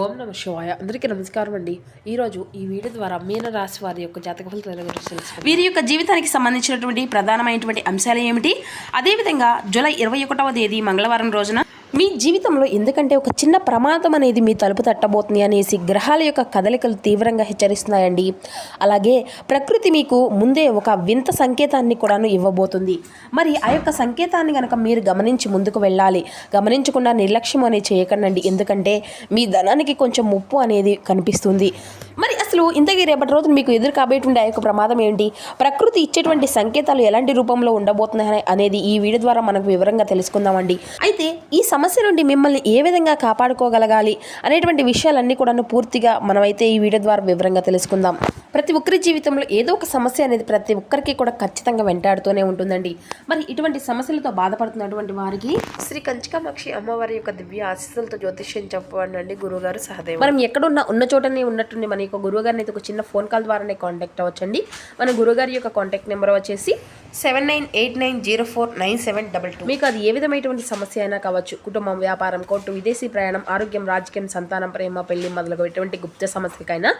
ఓం నమ శివాయ. అందరికీ నమస్కారం అండి. ఈరోజు ఈ వీడియో ద్వారా మీన రాశి వారి యొక్క జాతక ఫలితాల గురించి తెలుసుకుందాం. వీరి యొక్క జీవితానికి సంబంధించినటువంటి ప్రధానమైనటువంటి అంశాలు ఏమిటి, అదేవిధంగా జూలై 21వ తేదీ మంగళవారం రోజున మీ జీవితంలో ఎందుకంటే ఒక చిన్న ప్రమాదం అనేది మీ తలుపు తట్టబోతుంది అనేసి గ్రహాల యొక్క కదలికలు తీవ్రంగా హెచ్చరిస్తున్నాయండి. అలాగే ప్రకృతి మీకు ముందే ఒక వింత సంకేతాన్ని కూడాను ఇవ్వబోతుంది. మరి ఆ యొక్క సంకేతాన్ని కనుక మీరు గమనించి ముందుకు వెళ్ళాలి. గమనించకుండా నిర్లక్ష్యం అనేది చేయకండి. ఎందుకంటే మీ ధనానికి కొంచెం ముప్పు అనేది కనిపిస్తుంది. మరి అసలు ఇంతకీ రేపటి రోజున మీకు ఎదురు కాబోయేటువంటి ఆ యొక్క ప్రమాదం ఏంటి, ప్రకృతి ఇచ్చేటువంటి సంకేతాలు ఎలాంటి రూపంలో ఉండబోతున్నాయి అనేది ఈ వీడియో ద్వారా మనకు వివరంగా తెలుసుకుందామండి. అయితే ఈ సమస్య నుండి మిమ్మల్ని ఏ విధంగా కాపాడుకోగలగాలి అనేటువంటి విషయాలన్నీ కూడా పూర్తిగా మనమైతే ఈ వీడియో ద్వారా వివరంగా తెలుసుకుందాం. ప్రతి ఒక్కరి జీవితంలో ఏదో ఒక సమస్య అనేది ప్రతి ఒక్కరికి కూడా ఖచ్చితంగా వెంటాడుతూనే ఉంటుందండి. మరి ఇటువంటి సమస్యలతో బాధపడుతున్నటువంటి వారికి శ్రీ కంచికామాక్షి అమ్మవారి యొక్క దివ్య ఆశీస్సులతో జ్యోతిష్యం చెప్పండి గురువుగారు సహదేవ్. మనం ఎక్కడున్నా ఉన్న చోటనే ఉన్నట్టుండి మన యొక్క గురువుగారిని అయితే ఒక చిన్న ఫోన్ కాల్ ద్వారానే కాంటాక్ట్ అవ్వచ్చండి. మన గురువుగారి యొక్క కాంటాక్ట్ నెంబర్ వచ్చేసి 7989049722. మీకు అది ఏ విధమైనటువంటి సమస్య అయినా కావచ్చు. కుటుంబం, వ్యాపారం, కోర్టు, విదేశీ ప్రయాణం, ఆరోగ్యం, రాజకీయం, సంతానం, ప్రేమ, పెళ్లి మొదలగు ఎటువంటి గుప్త సమస్యకైనా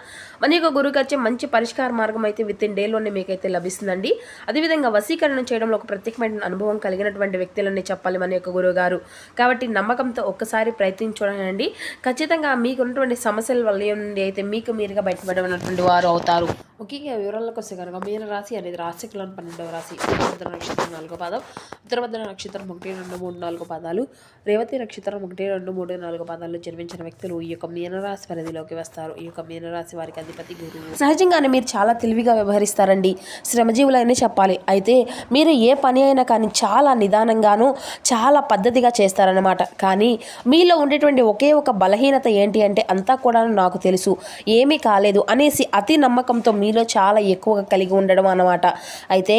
మన యొక్క గురువుగారిచే మంచి పరిష్కార మార్గం అయితే విత్ ఇన్ డేలోనే మీకైతే లభిస్తుందండి. అదేవిధంగా వశీకరణ చేయడంలో ఒక ప్రత్యేకమైన అనుభవం కలిగినటువంటి వ్యక్తులని చెప్పాలి మన యొక్క గురువు గారు. కాబట్టి నమ్మకంతో ఒక్కసారి ప్రయత్నించడండి. ఖచ్చితంగా మీకు ఉన్నటువంటి సమస్యల వల్ల నుండి అయితే మీకు మీరుగా బయటపడినటువంటి వారు అవుతారు. ముఖ్యంగా వివరాలకు వస్తే కనుక మీన రాశి అనేది రాశికులను 12వ రాశి. ఉత్తరభద్ర నక్షత్రం 4వ పాదం, ఉత్తరభద్ర నక్షత్రం 1, 2, 3, 4 పాదాలు, రేవతి నక్షత్రం 1, 2, 3, 4 పాదాల్లో జన్మించిన వ్యక్తులు ఈ యొక్క మీనరాశి పరిధిలోకి వస్తారు. ఈ యొక్క మీనరాశి వారికి అధిపతి గురువు. సహజంగానే మీరు చాలా తెలివిగా వ్యవహరిస్తారండి, శ్రమజీవులైనా చెప్పాలి. అయితే మీరు ఏ పని అయినా కానీ చాలా నిదానంగాను చాలా పద్ధతిగా చేస్తారన్నమాట. కానీ మీలో ఉండేటువంటి ఒకే ఒక బలహీనత ఏంటి అంటే అంతా కూడా నాకు తెలుసు, ఏమీ కాలేదు అనేసి అతి నమ్మకంతో మీలో చాలా ఎక్కువగా కలిగి ఉండడం అన్నమాట. అయితే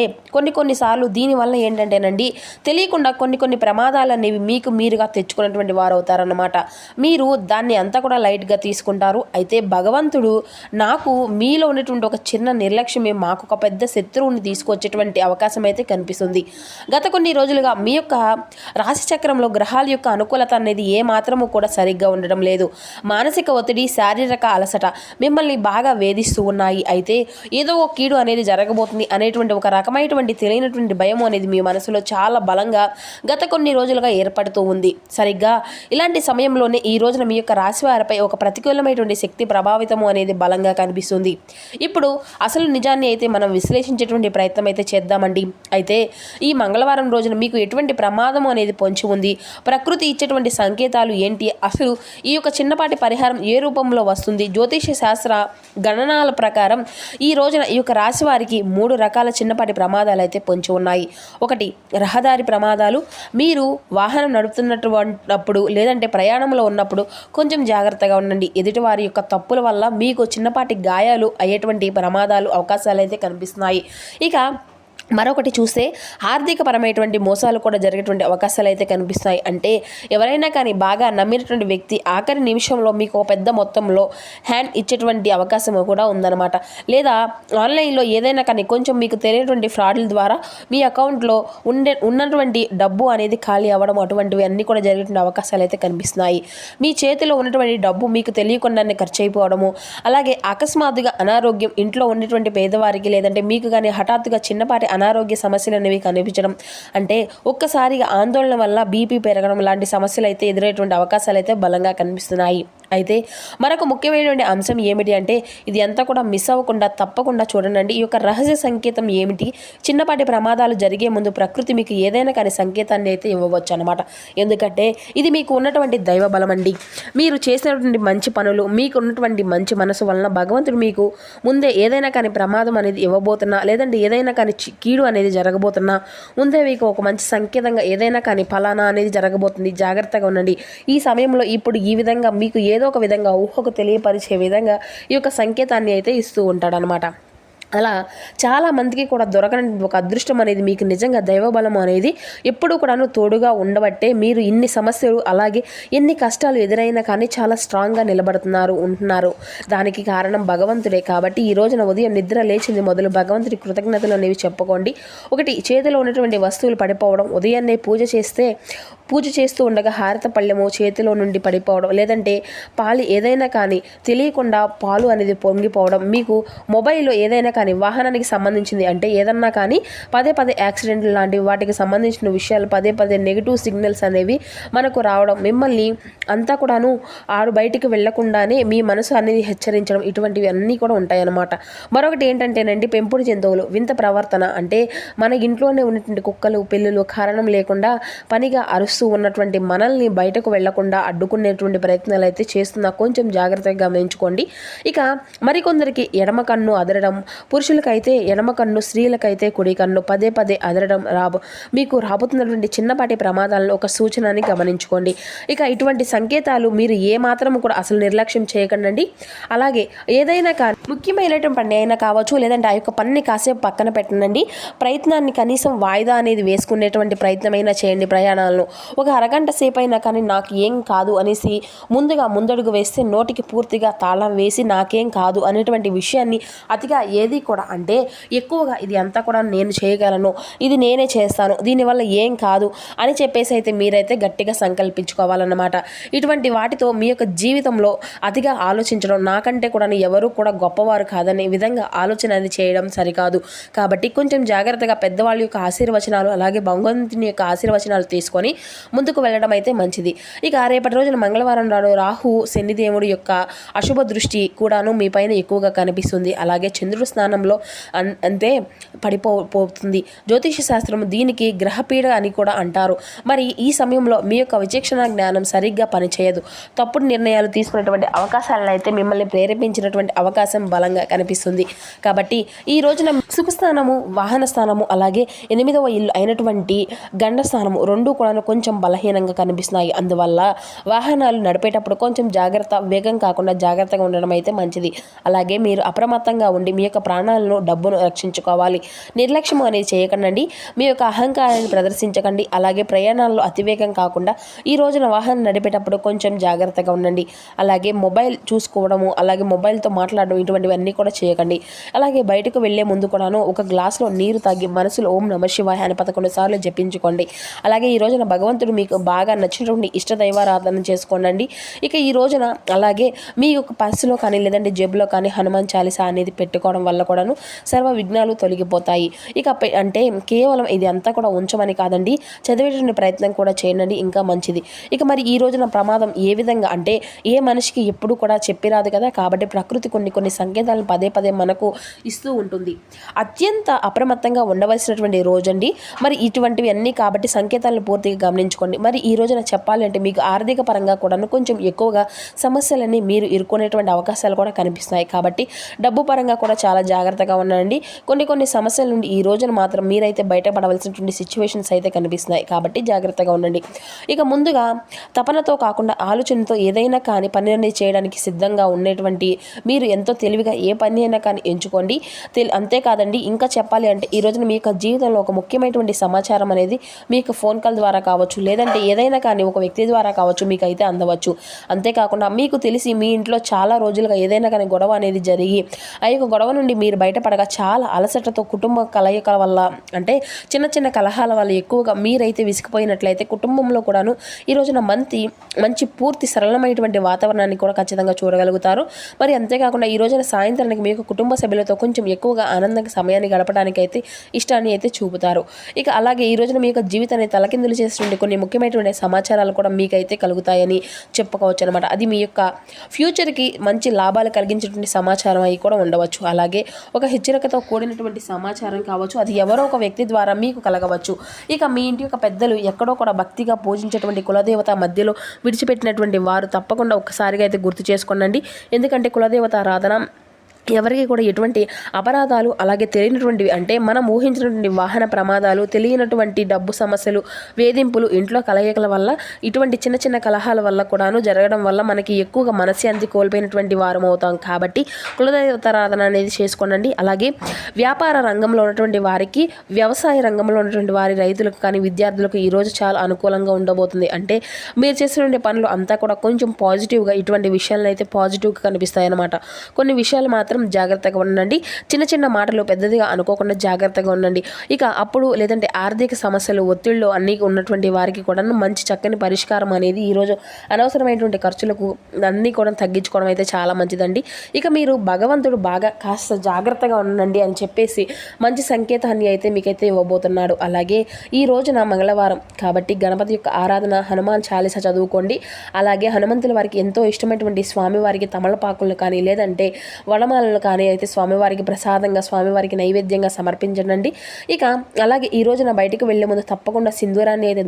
కొన్నిసార్లు దీనివల్ల ఏంటంటేనండి తెలియకుండా కొన్ని ప్రమాదాలు అనేవి మీకు మీరుగా తెచ్చుకున్నటువంటి వారు అవుతారన్నమాట. మీరు దాన్ని అంతా కూడా లైట్గా తీసుకుంటారు. అయితే భగవంతుడు నాకు మీలో ఉన్నటువంటి ఒక చిన్న నిర్లక్ష్యమే మాకు ఒక పెద్ద శత్రువుని తీసుకొచ్చేటువంటి అవకాశం అయితే కనిపిస్తుంది. గత కొన్ని రోజులుగా మీ యొక్క రాశి చక్రంలో గ్రహాల యొక్క అనుకూలత అనేది ఏ మాత్రము కూడా సరిగ్గా ఉండడం లేదు. మానసిక ఒత్తిడి, శారీరక అలసట మిమ్మల్ని బాగా వేధిస్తూ ఉన్నాయి. అయితే ఏదో ఒక కీడు అనేది జరగబోతుంది అనేటువంటి ఒక రకమైనటువంటి తెలియనటువంటి భయం అనేది మీ మనసులో చాలా బలంగా గత కొన్ని రోజులుగా ఏర్పడుతూ ఉంది. సరిగ్గా ఇలాంటి సమయంలోనే ఈ రోజున మీ యొక్క రాశి వారిపై ఒక ప్రతికూలమైనటువంటి శక్తి ప్రభావితము అనేది బలంగా కనిపిస్తుంది. ఇప్పుడు అసలు నిజాన్ని అయితే మనం విశ్లేషించేటువంటి ప్రయత్నం అయితే చేద్దామండి. అయితే ఈ మంగళవారం రోజున మీకు ఎటువంటి ప్రమాదం అనేది పొంచి ఉంది, ప్రకృతి ఇచ్చేటువంటి సంకేతాలు ఏంటి, అసలు ఈ యొక్క చిన్నపాటి పరిహారం ఏ రూపంలో వస్తుంది, జ్యోతిష శాస్త్ర గణనాల ప్రకారం ఈ రోజున ఈ యొక్క రాశి వారికి 3 రకాల చిన్నపాటి ప్రమాదాలు అయితే పొంచి ఉన్నాయి. ఒకటి రహదారి ప్రమాదాలు. మీరు వాహనం నడుపుతున్నప్పుడు లేదంటే ప్రయాణంలో ఉన్నప్పుడు కొంచెం జాగ్రత్తగా ఉండండి. ఎదుటివారి యొక్క తప్పుల వల్ల మీకు చిన్నపాటి గాయాలు అయ్యేటువంటి ప్రమాదాలు అవకాశాలు అయితే కనిపిస్తున్నాయి. ఇక మరొకటి చూస్తే ఆర్థికపరమైనటువంటి మోసాలు కూడా జరిగేటువంటి అవకాశాలు అయితే కనిపిస్తాయి. అంటే ఎవరైనా కానీ బాగా నమ్మినటువంటి వ్యక్తి ఆఖరి నిమిషంలో మీకు ఒక పెద్ద మొత్తంలో హ్యాండ్ ఇచ్చేటువంటి అవకాశం కూడా ఉందన్నమాట. లేదా ఆన్లైన్లో ఏదైనా కానీ కొంచెం మీకు తెలియనటువంటి ఫ్రాడ్ల ద్వారా మీ అకౌంట్లో ఉన్నటువంటి డబ్బు అనేది ఖాళీ అవ్వడం, అటువంటివి అన్నీ కూడా జరిగేటువంటి అవకాశాలు అయితే కనిపిస్తున్నాయి. మీ చేతిలో ఉన్నటువంటి డబ్బు మీకు తెలియకుండానే ఖర్చు అయిపోవడము, అలాగే అకస్మాత్తుగా అనారోగ్యం, ఇంట్లో ఉన్నటువంటి పేదవారికి లేదంటే మీకు కానీ హఠాత్తుగా చిన్నపాటి అనారోగ్య సమస్యలు అనేవి కనిపించడం, అంటే ఒక్కసారిగా ఆందోళన వల్ల బీపీ పెరగడం లాంటి సమస్యలు అయితే ఎదురయ్యేటువంటి అవకాశాలు అయితే బలంగా కనిపిస్తున్నాయి. అయితే మరొక ముఖ్యమైనటువంటి అంశం ఏమిటి అంటే ఇది అంతా కూడా మిస్ అవ్వకుండా తప్పకుండా చూడండి. ఈ యొక్క రహస్య సంకేతం ఏమిటి, చిన్నపాటి ప్రమాదాలు జరిగే ముందు ప్రకృతి మీకు ఏదైనా కానీ సంకేతాన్ని అయితే ఇవ్వవచ్చు అనమాట. ఎందుకంటే ఇది మీకు ఉన్నటువంటి దైవ బలం అండి. మీరు చేసినటువంటి మంచి పనులు, మీకు ఉన్నటువంటి మంచి మనసు వలన భగవంతుడు మీకు ముందే ఏదైనా కానీ ప్రమాదం అనేది ఇవ్వబోతున్నా లేదంటే ఏదైనా కానీ కీడు అనేది జరగబోతున్నా ముందే మీకు ఒక మంచి సంకేతంగా ఏదైనా కానీ ఫలానా అనేది జరగబోతుంది, జాగ్రత్తగా ఉండండి. ఈ సమయంలో ఇప్పుడు ఈ విధంగా మీకు ఏదో ఒక విధంగా ఊహకు తెలియపరిచే విధంగా ఈ యొక్క సంకేతాన్ని అయితే ఇస్తూ ఉంటాడనమాట. అలా చాలామందికి కూడా దొరకని ఒక అదృష్టం అనేది మీకు నిజంగా దైవబలం అనేది ఎప్పుడూ కూడాను తోడుగా ఉండబట్టే మీరు ఇన్ని సమస్యలు అలాగే ఎన్ని కష్టాలు ఎదురైనా కానీ చాలా స్ట్రాంగ్గా ఉంటున్నారు. దానికి కారణం భగవంతుడే. కాబట్టి ఈ రోజున ఉదయం నిద్ర లేచింది మొదలు భగవంతుడి కృతజ్ఞతలు అనేవి చెప్పుకోండి. ఒకటి, చేతిలో ఉన్నటువంటి వస్తువులు పడిపోవడం, ఉదయాన్నే పూజ చేస్తూ ఉండగా హారత పళ్ళెము చేతిలో నుండి పడిపోవడం, లేదంటే పాలు ఏదైనా కానీ తెలియకుండా పాలు అనేది పొంగిపోవడం, మీకు మొబైల్లో ఏదైనా కానీ వాహనానికి సంబంధించింది అంటే ఏదన్నా కానీ పదే యాక్సిడెంట్లు లాంటివి వాటికి సంబంధించిన విషయాలు పదే నెగిటివ్ సిగ్నల్స్ అనేవి మనకు రావడం, మిమ్మల్ని అంతా కూడాను బయటికి వెళ్లకుండానే మీ మనసు అనేది హెచ్చరించడం, ఇటువంటివి అన్నీ కూడా ఉంటాయన్నమాట. మరొకటి ఏంటంటేనండి, పెంపుడు జంతువులు వింత ప్రవర్తన అంటే మన ఇంట్లోనే ఉన్నటువంటి కుక్కలు పిల్లులు కారణం లేకుండా పనిగా అరుస్తూ ఉన్నటువంటి మనల్ని బయటకు వెళ్లకుండా అడ్డుకునేటువంటి ప్రయత్నాలు అయితే చేస్తున్నా కొంచెం జాగ్రత్తగా గమనించుకోండి. ఇక మరికొందరికి ఎడమ కన్ను అదరడం, పురుషులకైతే ఎడమ కన్ను, స్త్రీలకైతే కుడి కన్ను పదే అదరడం మీకు రాబోతున్నటువంటి చిన్నపాటి ప్రమాదాలను ఒక సూచనని గమనించుకోండి. ఇక ఇటువంటి సంకేతాలు మీరు ఏ మాత్రం కూడా అసలు నిర్లక్ష్యం చేయకండి. అలాగే ఏదైనా కానీ ముఖ్యమైనటువంటి పని అయినా కావచ్చు, లేదంటే ఆ యొక్క పనిని కాసేపు పక్కన పెట్టండి. ప్రయత్నాన్ని కనీసం వాయిదా అనేది వేసుకునేటువంటి ప్రయత్నమైనా చేయండి. ప్రయాణాలను ఒక అరగంట సేపు అయినా కానీ నాకు ఏం కాదు అనేసి ముందడుగు వేస్తే నోటికి పూర్తిగా తాళం వేసి నాకేం కాదు అనేటువంటి విషయాన్ని అతిగా ఏది కూడా అంటే ఎక్కువగా ఇది అంతా కూడా నేను చేయగలను, ఇది నేనే చేస్తాను, దీనివల్ల ఏం కాదు అని చెప్పేసి అయితే మీరైతే గట్టిగా సంకల్పించుకోవాలన్నమాట. ఇటువంటి వాటితో మీ యొక్క జీవితంలో అతిగా ఆలోచించడం, నాకంటే కూడా ఎవరు కూడా గొప్పవారు కాదనే విధంగా ఆలోచన అది చేయడం సరికాదు. కాబట్టి కొంచెం జాగ్రత్తగా పెద్దవాళ్ళ యొక్క ఆశీర్వచనాలు అలాగే భగవంతుని యొక్క ఆశీర్వచనాలు తీసుకొని ముందుకు వెళ్ళడం అయితే మంచిది. ఇక రేపటి రోజున మంగళవారం నాడు రాహు శనిదేవుడి యొక్క అశుభ దృష్టి కూడాను మీ పైన ఎక్కువగా కనిపిస్తుంది. అలాగే చంద్రుడు స్నానంలో అంతే పడిపోతుంది. జ్యోతిష శాస్త్రం దీనికి గ్రహపీడ అని కూడా అంటారు. మరి ఈ సమయంలో మీ యొక్క విచక్షణ జ్ఞానం సరిగ్గా పనిచేయదు. తప్పుడు నిర్ణయాలు తీసుకునేటువంటి అవకాశాలను అయితే మిమ్మల్ని ప్రేరేపించినటువంటి అవకాశం బలంగా కనిపిస్తుంది. కాబట్టి ఈ రోజున సుఖస్థానము, వాహన స్థానము అలాగే 8వ ఇల్లు అయినటువంటి గండ స్థానము రెండూ కూడా కొంచెం బలహీనంగా కనిపిస్తున్నాయి. అందువల్ల వాహనాలు నడిపేటప్పుడు కొంచెం వేగం కాకుండా జాగ్రత్తగా ఉండడం అయితే మంచిది. అలాగే మీరు అప్రమత్తంగా ఉండి మీ యొక్క ప్రాణాలను, డబ్బును రక్షించుకోవాలి. నిర్లక్ష్యం అనేది చేయకండి. మీ యొక్క అహంకారాన్ని ప్రదర్శించకండి. అలాగే ప్రయాణాల్లో అతివేగం కాకుండా ఈ రోజున వాహనం నడిపేటప్పుడు కొంచెం జాగ్రత్తగా ఉండండి. అలాగే మొబైల్ చూసుకోవడము, అలాగే మొబైల్తో మాట్లాడడం ఇటువంటివన్నీ కూడా చేయకండి. అలాగే బయటకు వెళ్లే ముందు కూడాను ఒక గ్లాసులో నీరు తాగి మనసులో ఓం నమః శివాయ అని 11 సార్లు జపించుకోండి. అలాగే ఈ రోజున భగవంతుడు మీకు బాగా నచ్చినటువంటి ఇష్టదైవారాధన చేసుకోండి. ఇక ఈ రోజున అలాగే మీ యొక్క పర్సులో కానీ లేదంటే జేబులో కానీ హనుమాన్ చాలీసా అనేది పెట్టుకోవడం వల్ల కూడాను సర్వ విఘ్నాలు తొలగిపోతాయి. ఇక అంటే కేవలం ఇది అంతా కూడా ఉంచమని కాదండి, చదివేటువంటి ప్రయత్నం కూడా చేయండి, ఇంకా మంచిది. ఇక మరి ఈ రోజున ప్రమాదం ఏ విధంగా అంటే ఏ మనిషికి ఎప్పుడు కూడా చెప్పిరాదు కదా. కాబట్టి ప్రకృతి కొన్ని సంకేతాలను పదే మనకు ఇస్తూ ఉంటుంది. అత్యంత అప్రమత్తంగా ఉండవలసినటువంటి రోజండి మరి ఇటువంటివి అన్నీ. కాబట్టి సంకేతాలను పూర్తిగా గమనించుకోండి. మరి ఈ రోజున చెప్పాలి అంటే మీకు ఆర్థిక పరంగా కూడా కొంచెం ఎక్కువగా సమస్యలన్నీ మీరు ఇరుక్కునేటువంటి అవకాశాలు కూడా కనిపిస్తున్నాయి. కాబట్టి డబ్బు పరంగా కూడా చాలా జాగ్రత్తగా ఉండండి. కొన్ని సమస్యల నుండి ఈ రోజున మాత్రం మీరైతే బయటపడవలసినటువంటి సిచ్యువేషన్స్ అయితే కనిపిస్తున్నాయి. కాబట్టి జాగ్రత్తగా ఉండండి. ఇక ముందుగా తపనతో కాకుండా ఆలోచనతో ఏదైనా కానీ పని అనేది చేయడానికి సిద్ధంగా ఉండేటువంటి మీరు ఎంతో తెలివిగా ఏ పని అయినా కానీ ఎంచుకోండి. అంతేకాదండి, ఇంకా చెప్పాలి అంటే ఈ రోజున మీ యొక్క జీవితంలో ఒక ముఖ్యమైనటువంటి సమాచారం అనేది మీకు ఫోన్ కాల్ ద్వారా కావచ్చు, లేదంటే ఏదైనా కానీ ఒక వ్యక్తి ద్వారా కావచ్చు మీకు అయితే అందవచ్చు. అంతేకాకుండా మీకు తెలిసి మీ ఇంట్లో చాలా రోజులుగా ఏదైనా కానీ గొడవ అనేది జరిగి ఆ యొక్క గొడవ నుండి మీరు బయటపడగా చాలా అలసటతో కుటుంబ కలయికల వల్ల అంటే చిన్న కలహాల వల్ల ఎక్కువగా మీరైతే విసిగిపోయినట్లయితే కుటుంబంలో కూడాను ఈ రోజున మంచి పూర్తి సరళమైనటువంటి వాతావరణాన్ని కూడా ఖచ్చితంగా చూడగలుగుతారు. మరి అంతేకాకుండా ఈ రోజున సాయంత్రానికి మీ యొక్క కుటుంబ సభ్యులతో కొంచెం ఎక్కువగా ఆనందంగా సమయాన్ని గడపడానికి అయితే ఇష్టాన్ని అయితే చూపుతారు. ఇక అలాగే ఈ రోజున మీ యొక్క జీవితాన్ని తలకిందులు చేసేటువంటి కొన్ని ముఖ్యమైనటువంటి సమాచారాలు కూడా మీకైతే కలుగుతాయని చెప్పుకోవచ్చు అనమాట. అది మీ యొక్క ఫ్యూచర్కి మంచి లాభాలు కలిగించేటువంటి సమాచారం అయి కూడా ఉండవచ్చు. అలాగే ఒక హెచ్చరికతో కూడినటువంటి సమాచారం కావచ్చు, అది ఎవరో ఒక వ్యక్తి ద్వారా మీకు కలగవచ్చు. ఇక మీ ఇంటి యొక్క పెద్దలు ఎక్కడో కూడా భక్తిగా పూజించేటువంటి కులదేవత మధ్యలో విడిచిపెట్టినటువంటి వారు తప్పకుండా ఒక్కసారిగా అయితే గుర్తు చేసుకోండి. ఎందుకంటే కులదేవత ఆరాధన ఎవరికి కూడా ఎటువంటి అపరాధాలు అలాగే తెలియనటువంటివి అంటే మనం ఊహించినటువంటి వాహన ప్రమాదాలు, తెలియనటువంటి డబ్బు సమస్యలు, వేధింపులు, ఇంట్లో కలయికల వల్ల ఇటువంటి చిన్న చిన్న కలహాల వల్ల కూడాను జరగడం వల్ల మనకి ఎక్కువగా మనశ్శాంతి కోల్పోయినటువంటి వారం అవుతాం. కాబట్టి కులదేవతారాధన అనేది చేసుకోనండి. అలాగే వ్యాపార రంగంలో ఉన్నటువంటి వారికి, వ్యవసాయ రంగంలో ఉన్నటువంటి వారి రైతులకు కానీ విద్యార్థులకు ఈరోజు చాలా అనుకూలంగా ఉండబోతుంది. అంటే మీరు చేసినటువంటి పనులు అంతా కూడా కొంచెం పాజిటివ్గా ఇటువంటి విషయాలను అయితే పాజిటివ్గా కనిపిస్తాయి అన్నమాట. కొన్ని విషయాలు మాత్రం జాగ్రత్తగా ఉండండి. చిన్న చిన్న మాటలు పెద్దదిగా అనుకోకుండా జాగ్రత్తగా ఉండండి. ఇక అప్పుడు లేదంటే ఆర్థిక సమస్యలు, ఒత్తిళ్ళు అన్నీ ఉన్నటువంటి వారికి కూడా మంచి చక్కని పరిష్కారం అనేది ఈరోజు అనవసరమైనటువంటి ఖర్చులకు అన్నీ కూడా తగ్గించుకోవడం అయితే చాలా మంచిదండి. ఇక మీరు భగవంతుడు బాగా కాస్త జాగ్రత్తగా ఉండండి అని చెప్పేసి మంచి సంకేతాన్ని అయితే మీకైతే ఇవ్వబోతున్నాడు. అలాగే ఈ రోజున మంగళవారం కాబట్టి గణపతి యొక్క ఆరాధన, హనుమాన్ చాలీసా చదువుకోండి. అలాగే హనుమంతుల వారికి ఎంతో ఇష్టమైనటువంటి స్వామివారికి తమలపాకులను కానీ లేదంటే వడమాలను కానీ అయితే స్వామివారికి ప్రసాదంగా, స్వామివారికి నైవేద్యంగా సమర్పించండి. ఇక అలాగే ఈ రోజున బయటకు వెళ్లే ముందు తప్పకుండా సింధూరాన్ని అయితే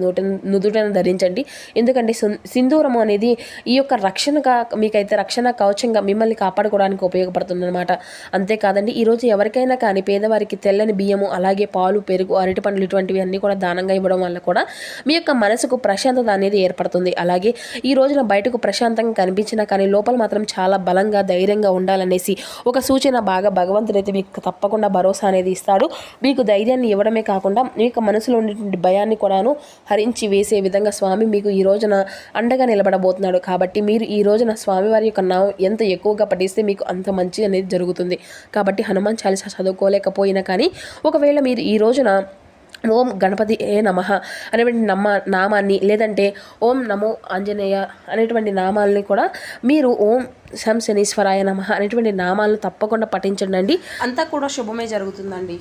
నుదుటను ధరించండి. ఎందుకంటే సింధూరం అనేది ఈ యొక్క రక్షణగా మీకైతే రక్షణ కవచంగా మిమ్మల్ని కాపాడుకోవడానికి ఉపయోగపడుతుందన్నమాట. అంతేకాదండి ఈరోజు ఎవరికైనా కానీ పేదవారికి తెల్లని బియ్యము, అలాగే పాలు, పెరుగు, అరటిపండ్లు ఇటువంటివి అన్నీ కూడా దానంగా ఇవ్వడం వల్ల కూడా మీ యొక్క మనసుకు ప్రశాంతత అనేది ఏర్పడుతుంది. అలాగే ఈ రోజున బయటకు ప్రశాంతంగా కనిపించినా కానీ లోపల మాత్రం చాలా బలంగా, ధైర్యంగా ఉండాలనేసి ఒక సూచన బాగా భగవంతుడైతే మీకు తప్పకుండా భరోసా అనేది ఇస్తాడు. మీకు ధైర్యాన్ని ఇవ్వడమే కాకుండా మీ యొక్క మనసులో ఉండేటువంటి భయాన్ని కూడాను హరించి వేసే విధంగా స్వామి మీకు ఈ రోజున అండగా నిలబడబోతున్నాడు. కాబట్టి మీరు ఈ రోజున స్వామివారి యొక్క నామం ఎంత ఎక్కువగా పఠిస్తే మీకు అంత మంచి అనేది జరుగుతుంది. కాబట్టి హనుమాన్ చాలీసా చదువుకోలేకపోయినా కానీ ఒకవేళ మీరు ఈ రోజున ఓం గణపతి ఏ నమః అనేటువంటి నామాన్ని లేదంటే ఓం నమో ఆంజనేయ అనేటువంటి నామాలని కూడా మీరు ఓం శం శనీశ్వరాయ నమః అనేటువంటి నామాలను తప్పకుండా పఠించండి. అంతా కూడా శుభమే జరుగుతుందండి.